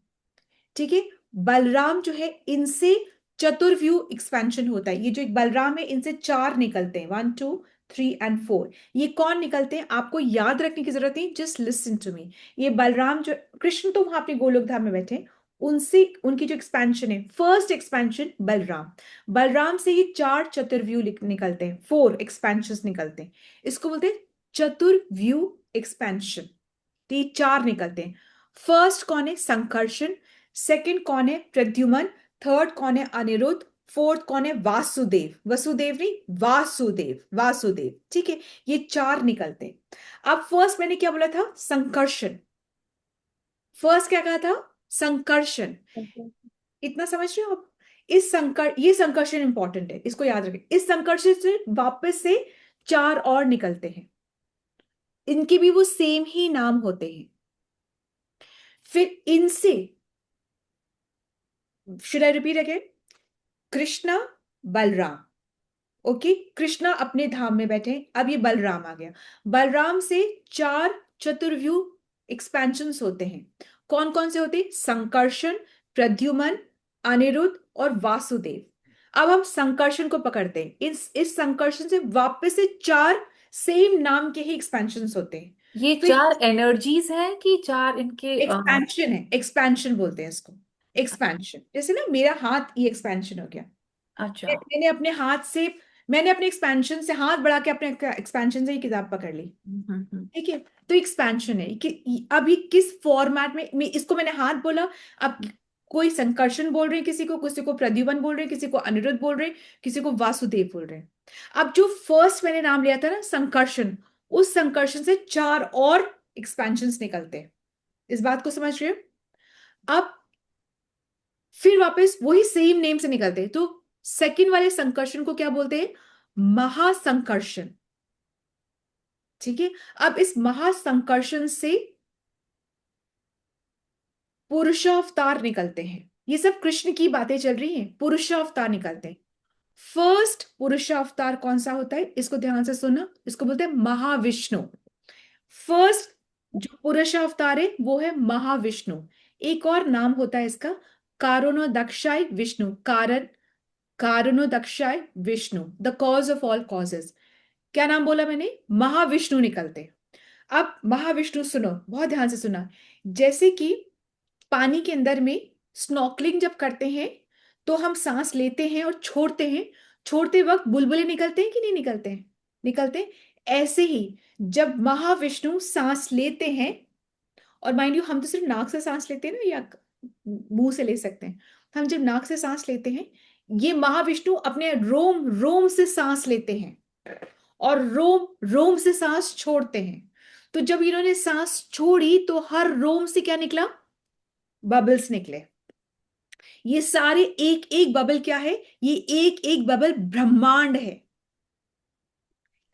ठीक है, बलराम जो है इनसे चतुर्व्यूह एक्सपेंशन होता है। ये जो एक बलराम है इनसे 4 निकलते हैं, 1 2 3 एंड 4। ये कौन निकलते हैं आपको याद रखने की जरूरत नहीं, जस्ट लिसन टू मी। ये बलराम जो, कृष्ण तो वहां अपने गोलोक धाम में बैठे हैं, उनसे उनकी जो एक्सपेंशन है, फर्स्ट एक्सपेंशन बलराम, बलराम से ये 4 चतुर्व्यूह निकलते हैं, 4 एक्सपेंशन निकलते हैं। इसको बोलते हैं चतुर्व्यूह एक्सपेंशन। तो ये 4 निकलते हैं। फर्स्ट कौन है? संकर्षण। सेकंड कौन है? प्रद्युमन। थर्ड कौन है? अनिरुद्ध। फोर्थ कौन है? वासुदेव। वसुदेव नहीं, वासुदेव, वासुदेव। ठीक है? ये 4 निकलते हैं। अब फर्स्ट मैंने क्या बोला था? संकर्षण। फर्स्ट क्या कहा था? संकर्षण। इतना समझ रहे हो आप? ये संकर्षण इंपॉर्टेंट है, इसको याद रखें। इस संकर्षण से वापस से 4 और निकलते हैं, इनके भी वो सेम ही नाम होते हैं। फिर इनसे should I repeat again? Krishna, Balram. Okay, Krishna अपने धाम में बैठे, अब ये बलराम आ गया। बलराम से 4 चतुर्व्यूह एक्सपेंशंस होते हैं। कौन कौन से होते हैं? संकर्षण, प्रद्युम्न, अनिरुद्ध और वासुदेव। अब हम संकर्षण को पकड़ते हैं। इस संकर्षण से वापस से 4 सेम नाम के ही एक्सपेंशंस होते हैं। ये फिर 4 एनर्जीज हैं कि 4 इनके एक्सपेंशन है, एक्सपेंशन बोलते हैं इसको, एक्सपेंशन। जैसे ना मेरा हाथ, ये एक्सपेंशन हो गया। अच्छा। मैंने अपने हाथ से, मैंने अपने एक्सपेंशन से हाथ बढ़ा के अपने एक्सपेंशन से ही किताब पकड़ ली। ठीक है, तो एक्सपेंशन है कि अभी किस फॉर्मेट में, इसको मैंने हाथ बोला, अब कोई संकर्षण बोल रहे हैं, किसी को प्रद्युम्न बोल रहे हैं, किसी को अनिरुद्ध बोल रहे हैं, किसी को वासुदेव बोल रहे हैं। अब जो फर्स्ट मैंने नाम लिया था ना, संकर्षण, उस संकर्षण से 4 और एक्सपेंशन निकलते हैं। इस बात को समझ रहे हो? अब फिर वापस वही सेम नेम से निकलते हैं। तो सेकंड वाले संकर्षण को क्या बोलते हैं? महासंकर्षण। ठीक है, अब इस महासंकर्षण से पुरुषावतार निकलते हैं। ये सब कृष्ण की बातें चल रही हैं, पुरुषावतार निकलते हैं। फर्स्ट पुरुषावतार कौन सा होता है? इसको ध्यान से सुनना, इसको बोलते हैं महाविष्णु। फर्स्ट जो पुरुषावतार है वो है महाविष्णु। एक और नाम होता है इसका, Karanodakshayi Vishnu. Karanodakshayi Vishnu, the cause of all causes. क्या नाम बोला मैंने? महाविष्णु निकलते। अब महाविष्णु सुनो, बहुत ध्यान से सुना। जैसे कि पानी के अंदर में स्नॉर्कलिंग जब करते हैं तो हम सांस लेते हैं और छोड़ते हैं, छोड़ते वक्त बुलबुले निकलते हैं कि नहीं निकलते हैं? निकलते हैं। ऐसे ही जब महाविष्णु सांस लेते हैं, और माइंड यू हम तो सिर्फ नाक से सांस लेते हैं ना, या मुंह से ले सकते हैं। हम जब नाक से सांस लेते हैं, ये महाविष्णु अपने रोम रोम से सांस लेते हैं और रोम रोम से सांस छोड़ते हैं। तो जब इन्होंने सांस छोड़ी तो हर रोम से क्या निकला? बबल्स निकले। ये सारे एक एक बबल क्या है? ये एक एक बबल ब्रह्मांड है।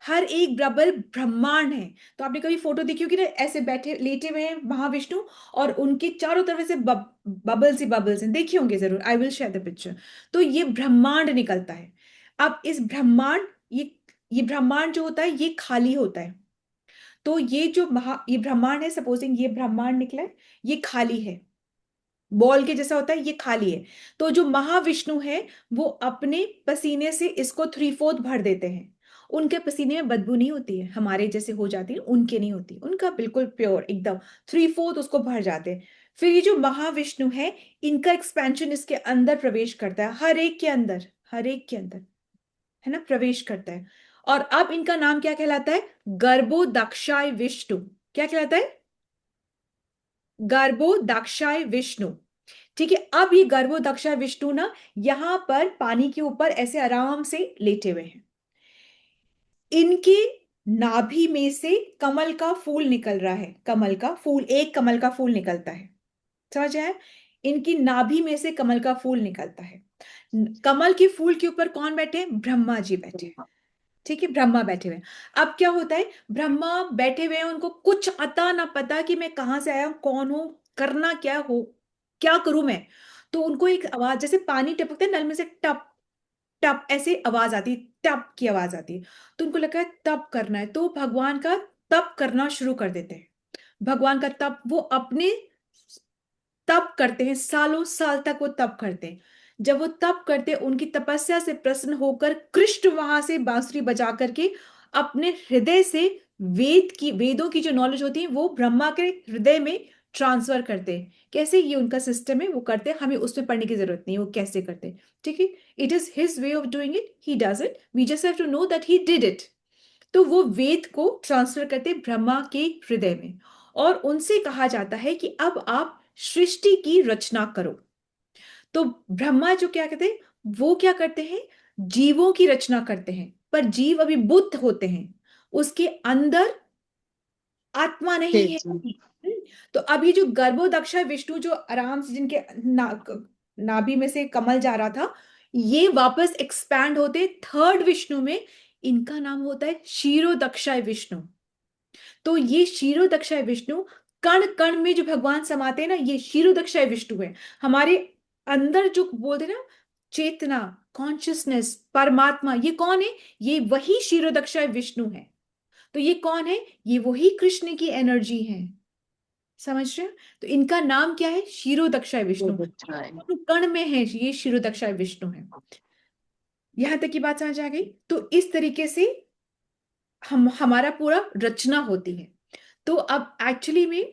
हर एक बबल ब्रह्मांड है। तो आपने कभी फोटो देखी होगी ना, ऐसे बैठे लेटे हुए हैं महाविष्णु और उनके चारों तरफ से बबल्स ही बबल्स हैं, देखी होंगे जरूर। I will share the picture. तो ये ब्रह्मांड निकलता है। अब इस ब्रह्मांड, ये ब्रह्मांड जो होता है ये खाली होता है। तो ये जो ये ब्रह्मांड है, सपोजिंग ये ब्रह्मांड निकला है, ये खाली है, बॉल के जैसा होता है, ये खाली है। तो जो महाविष्णु है वो अपने पसीने से इसको 3/4 भर देते हैं। उनके पसीने में बदबू नहीं होती है, हमारे जैसे हो जाती है, उनके नहीं होती, उनका बिल्कुल प्योर एकदम 3/4 उसको भर जाते हैं। फिर ये जो महाविष्णु है, इनका एक्सपेंशन इसके अंदर प्रवेश करता है, हर एक के अंदर, हर एक के अंदर, है ना, प्रवेश करता है। और अब इनका नाम क्या कहलाता है? गर्भोदक्षाय विष्णु। क्या कहलाता है? गर्भोदक्षाय विष्णु। ठीक है, अब ये गर्भोदक्षाय विष्णु ना यहां पर पानी के ऊपर ऐसे आराम से लेटे हुए हैं। इनके नाभि में से कमल का फूल निकल रहा है। कमल का फूल, एक कमल का फूल निकलता है, समझ आया? इनकी नाभि में से कमल का फूल निकलता है। कमल के फूल के ऊपर कौन बैठे? ब्रह्मा जी बैठे हैं। ठीक है, ब्रह्मा बैठे हुए हैं। अब क्या होता है? ब्रह्मा बैठे हुए हैं, उनको कुछ अता ना पता कि मैं कहां से आया हूं, कौन हूं, करना क्या हो, क्या करूं मैं। तो उनको एक आवाज, जैसे पानी टपकता है नल में से, टप टप ऐसे आवाज आती है, टप की आवाज आती है। तो उनको लगा है तप करना है, तो भगवान का तप करना शुरू कर देते हैं। भगवान का तप, वो अपने तप करते हैं, सालों साल तक वो तप करते हैं। जब वो तप करते हैं, उनकी तपस्या से प्रसन्न होकर कृष्ण वहां से बांसुरी बजा करके अपने हृदय से वेदों की जो नॉलेज होती है वो ब्रह्मा के हृदय में ट्रांसफर करते हैं। कैसे? ये उनका सिस्टम है, वो करते हैं, हमें उसमें पढ़ने की जरूरत नहीं, वो कैसे करते हैं। ठीक है, it is his way of doing it, he does it, we just have to know that he did it. तो वो वेद को ट्रांसफर करते ब्रह्मा के हृदय में, और उनसे कहा जाता है कि अब आप सृष्टि की रचना करो। तो ब्रह्मा जो क्या कहते हैं, वो क्या करते हैं? जीवों की रचना करते हैं, पर जीव अभी बुद्ध होते हैं, उसके अंदर आत्मा नहीं है। तो अभी जो गर्भोदक्ष विष्णु, जो आराम से जिनके नाभि में से कमल जा रहा था, ये वापस एक्सपैंड होते थर्ड विष्णु में। इनका नाम होता है क्षीरोदक्षाय विष्णु। तो ये क्षीरोदक्षाय विष्णु, कण कण में जो भगवान समाते हैं ना, ये क्षीरोदक्षाय विष्णु है। हमारे अंदर जो बोलते ना, चेतना, कॉन्शियसनेस, परमात्मा, ये कौन है? ये वही क्षीरोदक्षाय विष्णु है। तो ये कौन है? ये वही कृष्ण की एनर्जी है। समझ रहे हो? तो इनका नाम क्या है? क्षीरोदक्षाय विष्णु। कण में है ये, क्षीरोदक्षाय विष्णु है। यहां तक की बात समझ आ गई? तो इस तरीके से हमारा पूरा रचना होती है। तो अब एक्चुअली में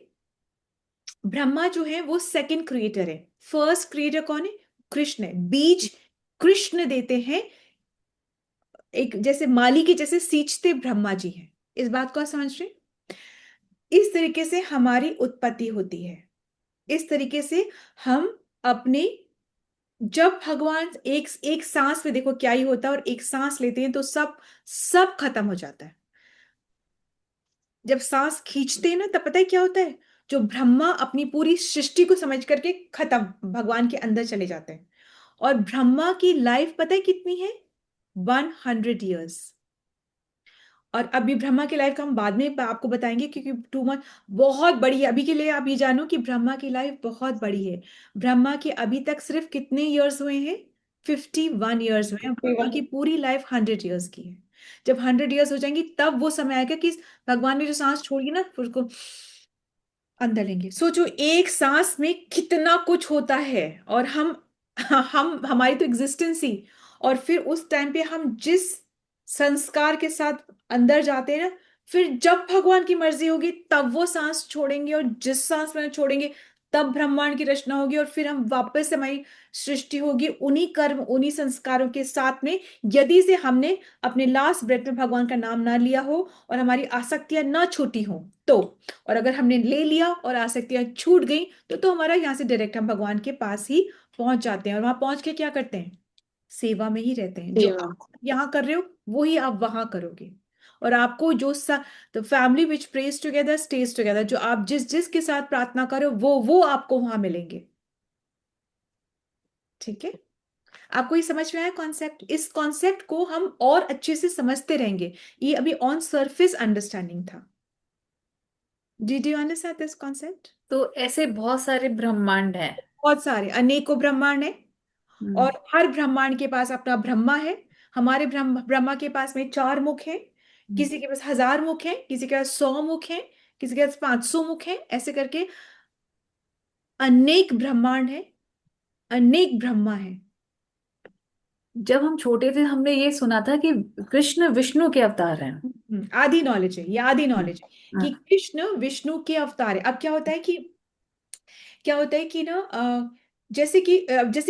ब्रह्मा जो है वो सेकंड क्रिएटर है। फर्स्ट क्रिएटर कौन है? कृष्ण है। बीज कृष्ण देते हैं, एक जैसे माली की जैसे सींचते ब्रह्मा जी हैं। इस बात को आप समझ रहे? इस तरीके से हमारी उत्पत्ति होती है। इस तरीके से हम अपने, जब भगवान एक एक सांस में, देखो क्या ही होता है, और एक सांस लेते हैं तो सब सब खत्म हो जाता है। जब सांस खींचते हैं ना, तब पता है क्या होता है? जो ब्रह्मा अपनी पूरी सृष्टि को समझ करके खत्म, भगवान के अंदर चले जाते हैं। और ब्रह्मा की लाइफ पता है कितनी है? 100 years। और अभी ब्रह्मा की लाइफ का हम बाद में आपको बताएंगे, क्योंकि टू मच बहुत बड़ी है। अभी के लिए आप ये जानो कि ब्रह्मा की लाइफ बहुत बड़ी है। ब्रह्मा के अभी तक सिर्फ कितने ईयर्स हुए हैं? 51 years हुए हैं। ब्रह्मा की पूरी लाइफ 100 years की है। जब 100 years हो जाएंगी, तब वो समय आएगा कि भगवान ने जो सांस छोड़ी ना, फिर उसको अंदर लेंगे। सोचो एक सांस में कितना कुछ होता है। और हम हमारी तो एग्जिस्टेंस ही। और फिर उस टाइम पे हम जिस संस्कार के साथ अंदर जाते हैं ना, फिर जब भगवान की मर्जी होगी तब वो सांस छोड़ेंगे, और जिस सांस में छोड़ेंगे तब ब्रह्मांड की रचना होगी, और फिर हम वापस से हमारी सृष्टि होगी उन्हीं कर्म, उन्हीं संस्कारों के साथ में, यदि से हमने अपने लास्ट ब्रेथ में भगवान का नाम ना लिया हो और हमारी आसक्तियां ना छूटी हो तो। और अगर हमने ले लिया और आसक्तियां छूट गई तो हमारा यहाँ से डायरेक्ट हम भगवान के पास ही पहुंच जाते हैं। और वहां पहुंच के क्या करते हैं? सेवा में ही रहते हैं। जो आप यहाँ कर रहे हो वही आप वहां करोगे। और आपको जो तो family which praise together stage together, जो आप जिस जिस के साथ प्रार्थना करो वो आपको वहां मिलेंगे। ठीक है? आपको ये समझ में आया कॉन्सेप्ट? इस कॉन्सेप्ट को हम और अच्छे से समझते रहेंगे। ये अभी ऑन सरफेस अंडरस्टैंडिंग था। Did you understand this concept? तो ऐसे बहुत सारे ब्रह्मांड हैं। बहुत सारे, अनेकों ब्रह्मांड है। और हर ब्रह्मांड के पास अपना ब्रह्मा है। हमारे ब्रह्मा के पास में 4 मुख है। किसी के पास 1000 मुख है, किसी के पास 100 मुख है, किसी के पास 500 मुख है। ऐसे करके अनेक ब्रह्मांड है, अनेक ब्रह्मा है। जब हम छोटे थे हमने ये सुना था कि कृष्ण विष्णु के अवतार हैं। आदि नॉलेज है, ये आदि नॉलेज है कि हाँ। कृष्ण विष्णु के अवतार है। अब क्या होता है कि ना, जैसे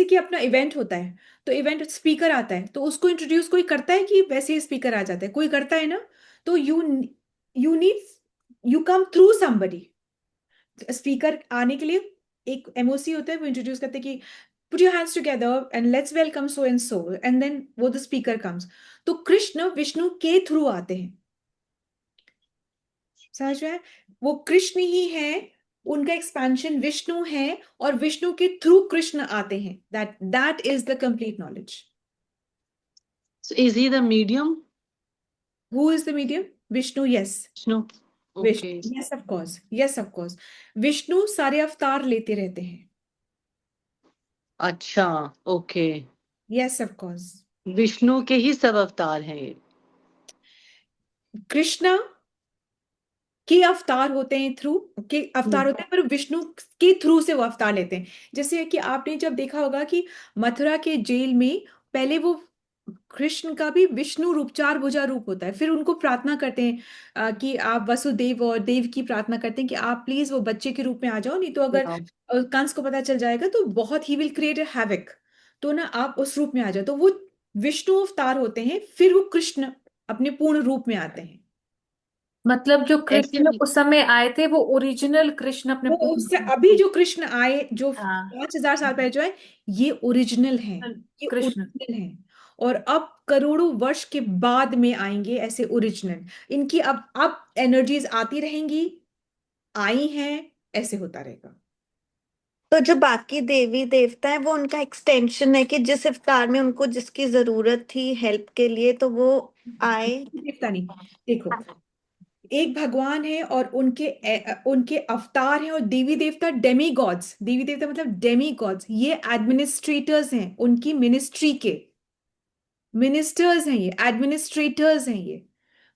कि अपना इवेंट होता है, तो इवेंट स्पीकर आता है, तो उसको इंट्रोड्यूस कोई करता है कि वैसे ही स्पीकर आ जाता है? कोई करता है ना। तो you need, you come through somebody. Speaker आने के लिए एक एमओसी होता है, वो इंट्रोड्यूस करते हैं कि put your hands together and let's welcome so and so, and then वो द स्पीकर कम्स। तो कृष्ण विष्णु के थ्रू आते हैं। समझ में आया? वो कृष्ण ही है, उनका एक्सपेंशन विष्णु है, और विष्णु के थ्रू कृष्ण आते हैं। That is the complete knowledge. So is he the medium? Who is the medium? Vishnu, yes. Vishnu. Okay. Vishnu, yes of course, yes of course. Vishnu सारे अवतार लेते रहते हैं। अच्छा, okay. Yes of course. Vishnu के ही सब अवतार हैं ये। कृष्णा के अवतार होते हैं, थ्रू के अवतार होते हैं, पर विष्णु के थ्रू से वो अवतार लेते हैं। जैसे कि आपने जब देखा होगा कि मथुरा के जेल में पहले वो कृष्ण का भी विष्णु रूप, 4 भुजा रूप होता है। फिर उनको प्रार्थना करते हैं कि आप वसुदेव और देव की प्रार्थना करते हैं कि आप प्लीज वो बच्चे के रूप में आ जाओ, नहीं तो अगर कंस को पता चल जाएगा तो बहुत he will create a havoc. तो ना आप उस रूप में आ जाओ। तो वो विष्णु अवतार होते हैं, फिर वो कृष्ण अपने पूर्ण रूप में आते हैं। मतलब जो ऐसे कृष्ण उस समय आए थे वो ओरिजिनल कृष्ण अपने वो उससे अभी जो कृष्ण आए, जो हाँ 5000 साल पहले जो है, ये ओरिजिनल है। ये कृष्ण। ओरिजिनल है। और अब करोड़ों वर्ष के बाद में आएंगे ऐसे ओरिजिनल। इनकी अब एनर्जीज आती रहेंगी, आई हैं, ऐसे होता रहेगा। तो जो बाकी देवी देवता है वो उनका एक्सटेंशन है कि जिस अवतार में उनको जिसकी जरूरत थी हेल्प के लिए तो वो आए। देवता नहीं, देखो एक भगवान है और उनके अवतार हैं, और देवी देवता डेमी गॉड्स, देवी देवता मतलब डेमी गॉड्स, ये एडमिनिस्ट्रेटर्स हैं उनकी मिनिस्ट्री के, मिनिस्टर्स हैं ये, एडमिनिस्ट्रेटर्स हैं ये।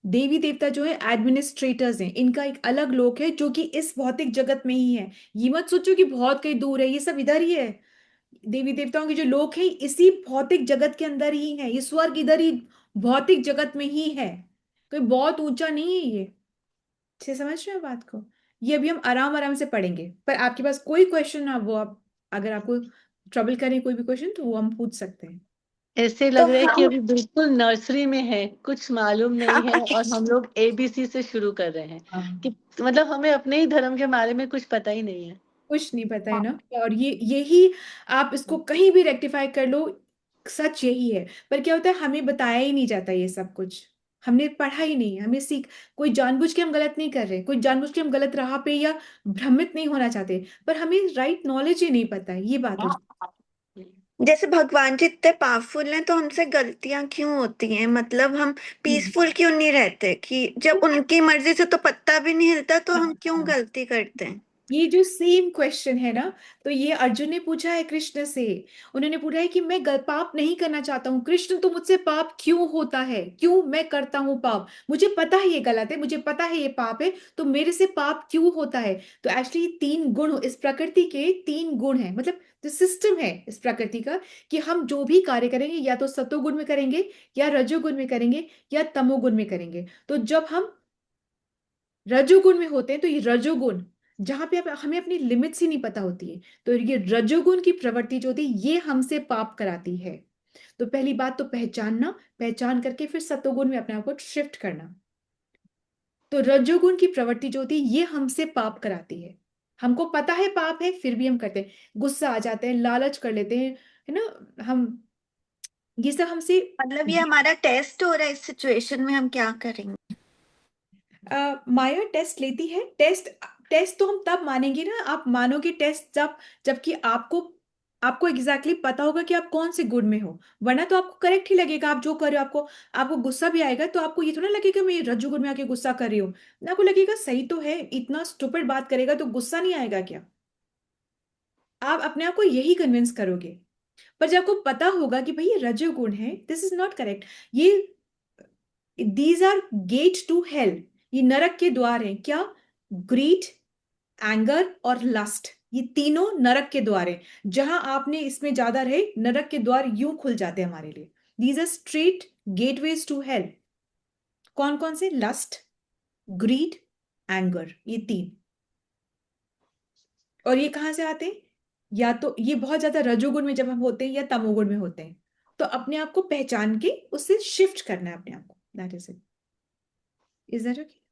देवी देवता जो है एडमिनिस्ट्रेटर्स हैं, इनका एक अलग लोक है जो कि इस भौतिक जगत में ही है। ये मत सोचो कि बहुत कहीं दूर है, ये सब इधर ही है। देवी देवताओं के जो लोक है इसी भौतिक जगत के अंदर ही है, ये स्वर्ग इधर ही भौतिक जगत में ही है, कोई बहुत ऊंचा नहीं है ये। अच्छे समझ रहे हो बात को? ये अभी हम आराम आराम से पढ़ेंगे, पर आपके पास कोई क्वेश्चन ना, वो आप अगर आपको ट्रबल करें कोई भी क्वेश्चन तो वो हम पूछ सकते हैं। ऐसे तो लग रहा है कि हम अभी बिल्कुल नर्सरी में है, कुछ मालूम नहीं है और हम लोग एबीसी से शुरू कर रहे हैं कि मतलब हमें अपने ही धर्म के बारे में कुछ पता ही नहीं है। कुछ नहीं पता है ना, और यही आप इसको कहीं भी रेक्टिफाई कर लो, सच यही है। पर क्या होता है, हमें बताया ही नहीं जाता ये सब कुछ, हमने पढ़ा ही नहीं, हमें सीख, कोई जानबूझ के हम गलत नहीं कर रहे, कोई जानबूझ के हम गलत राह पे या भ्रमित नहीं होना चाहते, पर हमें राइट नॉलेज ही नहीं पता है, ये बात हो जाती जैसे भगवान जी इतने पावरफुल हैं तो हमसे गलतियां क्यों होती हैं? मतलब हम है। पीसफुल क्यों नहीं रहते? कि जब उनकी मर्जी से तो पत्ता भी नहीं हिलता तो हम क्यों गलती करते हैं? ये जो सेम क्वेश्चन है ना, तो ये अर्जुन ने पूछा है कृष्ण से। उन्होंने पूछा है कि मैं पाप नहीं करना चाहता हूँ कृष्ण, तो मुझसे पाप क्यों होता है, क्यों मैं करता हूँ पाप, मुझे पता है ये गलत है, मुझे पता है ये पाप है, तो मेरे से पाप क्यों होता है? तो एक्चुअली तीन गुण, इस प्रकृति के तीन गुण हैं, मतलब जो सिस्टम है इस प्रकृति का, कि हम जो भी कार्य करेंगे या तो सतोगुण में करेंगे, या रजोगुण में करेंगे, या तमोगुण में करेंगे। तो जब हम रजोगुण में होते हैं तो ये रजोगुण, जहां पे हमें अपनी लिमिट्स ही नहीं पता होती है, तो ये रजोगुण की प्रवृत्ति जो होती है ये हमसे पाप कराती है। तो पहली बात तो पहचानना, पहचान करके फिर सतोगुण में अपने आप को शिफ्ट करना। तो रजोगुण की प्रवृत्ति जो होती है ये हमसे पाप कराती है, हमको पता है पाप है फिर भी हम करते हैं, गुस्सा आ जाते हैं, लालच कर लेते हैं, है ना, हम ये सब हमसे। मतलब ये हमारा टेस्ट हो रहा है, इस सिचुएशन में हम क्या करेंगे? माया टेस्ट लेती है, टेस्ट, टेस्ट तो हम तब मानेंगे ना, आप मानोगे टेस्ट जब, जबकि आपको आपको एग्जैक्टली exactly पता होगा कि आप कौन से गुण में हो, वरना तो आपको करेक्ट ही लगेगा आप जो कर रहे हो। आपको आपको गुस्सा भी आएगा तो आपको ये थोड़ा लगेगा मैं रज्जु गुण में आके गुस्सा कर रही हूँ, ना, आपको लगेगा सही तो है, इतना स्टूपिड बात करेगा तो गुस्सा नहीं आएगा क्या? आप अपने आप को यही कन्विंस करोगे। पर जब आपको पता होगा कि भाई ये रजो गुण है, दिस इज नॉट करेक्ट, ये these are gate to hell, ये नरक के द्वार हैं, क्या? ग्रीड, एंगर और लस्ट, ये तीनों नरक के द्वार हैं। जहां आपने इसमें ज्यादा रहे, नरक के द्वार यूं खुल जाते हैं हमारे लिए। These are straight gateways to hell. कौन कौन से? लस्ट, ग्रीड, एंगर, ये तीन। और ये कहां से आते हैं? या तो ये बहुत ज्यादा रजोगुण में जब हम होते हैं या तमोगुण में होते हैं, तो अपने आप को पहचान के उससे शिफ्ट करना है अपने आप को, that is it. Is that okay?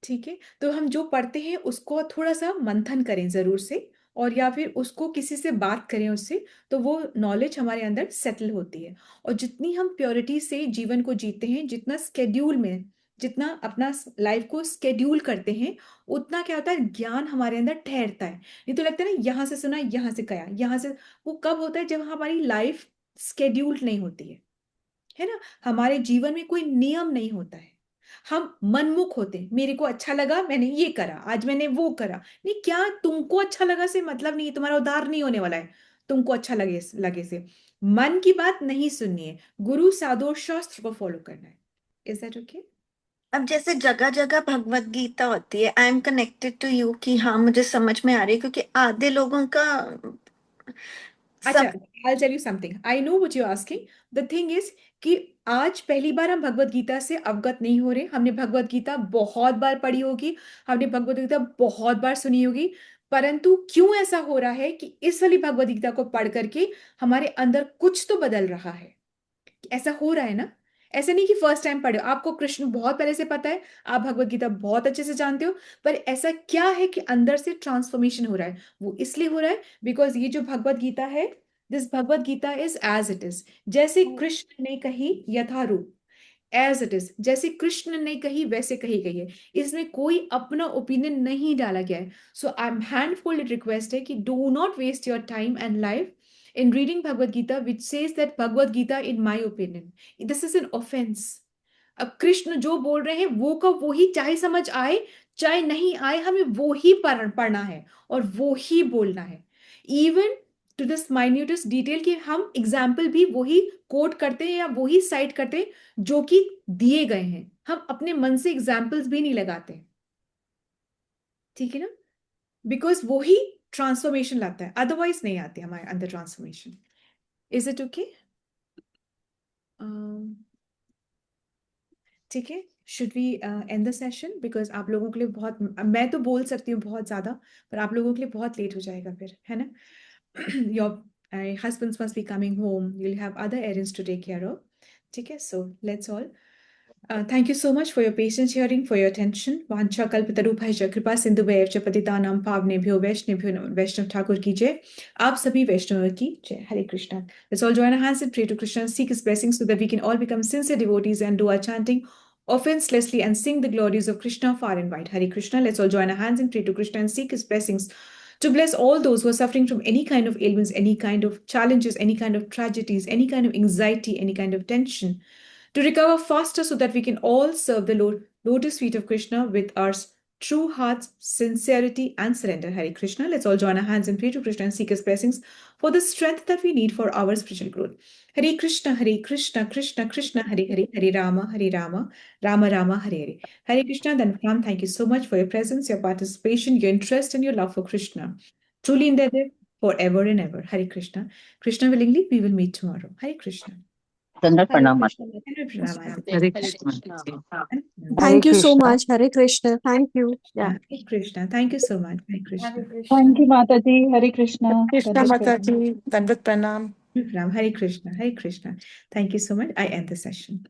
ठीक है, तो हम जो पढ़ते हैं उसको थोड़ा सा मंथन करें जरूर से, और या फिर उसको किसी से बात करें उससे, तो वो नॉलेज हमारे अंदर सेटल होती है। और जितनी हम प्योरिटी से जीवन को जीते हैं, जितना स्केड्यूल में, जितना अपना लाइफ को स्केड्यूल करते हैं, उतना क्या होता है, ज्ञान हमारे अंदर ठहरता है। नहीं तो लगता है ना यहाँ से सुना, यहाँ से गया, यहाँ से, वो कब होता है? जब हमारी लाइफ स्केड्यूल्ड नहीं होती है ना, हमारे जीवन में कोई नियम नहीं होता है, हम मनमुख होते हैं, मेरे को अच्छा लगा मैंने ये करा, आज मैंने वो करा। नहीं, क्या तुमको अच्छा लगा से मतलब नहीं है, तुम्हारा उद्धार नहीं होने वाला है तुमको अच्छा लगे लगे से। मन की बात नहीं सुननी है, गुरु साधु और शास्त्र को फॉलो करना है। Is that okay? अब जैसे जगह जगह भगवत गीता होती है, I am connected to you, कि हाँ मुझे समझ में आ रही है, क्योंकि आधे लोगों का अच्छा, सब। I'll tell you something. I know what you're asking. The thing is कि आज पहली बार हम भगवत गीता से अवगत नहीं हो रहे, हमने भगवत गीता बहुत बार पढ़ी होगी, हमने भगवत गीता बहुत बार सुनी होगी, परंतु क्यों ऐसा हो रहा है कि इस वाली भगवत गीता को पढ़ करके हमारे अंदर कुछ तो बदल रहा है? ऐसा हो रहा है ना? ऐसा नहीं कि फर्स्ट टाइम पढ़े हो, आपको कृष्ण बहुत पहले से पता है, आप भगवत गीता बहुत अच्छे से जानते हो, पर ऐसा क्या है कि अंदर से ट्रांसफॉर्मेशन हो रहा है? वो इसलिए हो रहा है बिकॉज ये जो भगवत गीता है, this Bhagavad Gita is as it is, जैसे कृष्ण ने कही यथारूप, एज इट इज, जैसे कृष्ण ने कही वैसे कही गई है, इसमें कोई अपना ओपिनियन नहीं डाला गया है। So I am handful request है कि do not waste your time and life in reading Bhagavad Gita, which says that Bhagavad Gita, in my opinion, this is an offense. अब कृष्ण जो बोल रहे हैं वो का वो ही, चाहे समझ आए चाहे नहीं आए, हमें वो ही पढ़ना है और वो ही बोलना है, even to this minutest detail, कि हम एग्जाम्पल भी वही कोट करते हैं या वही साइट करते हैं जो कि दिए गए हैं, हम अपने मन से एग्जाम्पल्स भी नहीं लगाते, ठीक है ना, बिकॉज वो ही ट्रांसफॉर्मेशन लाता है, अदरवाइज नहीं आती हमारे अंदर ट्रांसफॉर्मेशन. Is it okay? ठीक है, should we end the session, because आप लोगों के लिए बहुत, मैं तो बोल सकती हूँ बहुत ज्यादा, पर आप लोगों के लिए बहुत लेट हो जाएगा फिर, है ना. Your husbands must be coming home, you'll have other errands to take care of. ठीक है, so let's all thank you so much for your patience hearing, for your attention. वांछा कल्पतरुभ्यश्च कृपा सिंधुभ्यैव च पतितानां पावनेभ्यो वैष्णवेभ्यो वैष्णव ठाकुर की जय. आप सभी वैष्णवों की जय. Hare Krishna. Let's all join our hands and pray to Krishna, seek his blessings so that we can all become sincere devotees and do our chanting offenselessly and sing the glories of Krishna far and wide. Hare Krishna. Let's all join our hands and pray to Krishna and seek his blessings to bless all those who are suffering from any kind of ailments, any kind of challenges, any kind of tragedies, any kind of anxiety, any kind of tension, to recover faster so that we can all serve the lotus feet of Krishna with our true hearts, sincerity and surrender. Hare Krishna. Let's all join our hands and pray to Krishna and seek his blessings for the strength that we need for our spiritual growth. Hare Krishna, Krishna Krishna, Hare Hare, Hare Rama, Rama Rama, Hare Hare. Hare Krishna. Then Ram, thank you so much for your presence, your participation, your interest and your love for Krishna. Truly in their forever and ever. Hare Krishna. Krishna willingly, we will meet tomorrow. Hare Krishna. Dandat pranam. Hare Krishna. Thank you so much. Hare Krishna. Thank you. Yeah. Hare Krishna. Thank you so much. Hare Krishna. Thank you, Mataji. Hare Krishna. Krishna Dandat Mata pranam. ji, Dandat pranam. Hare Krishna. Hare Krishna. Thank you so much. I end the session.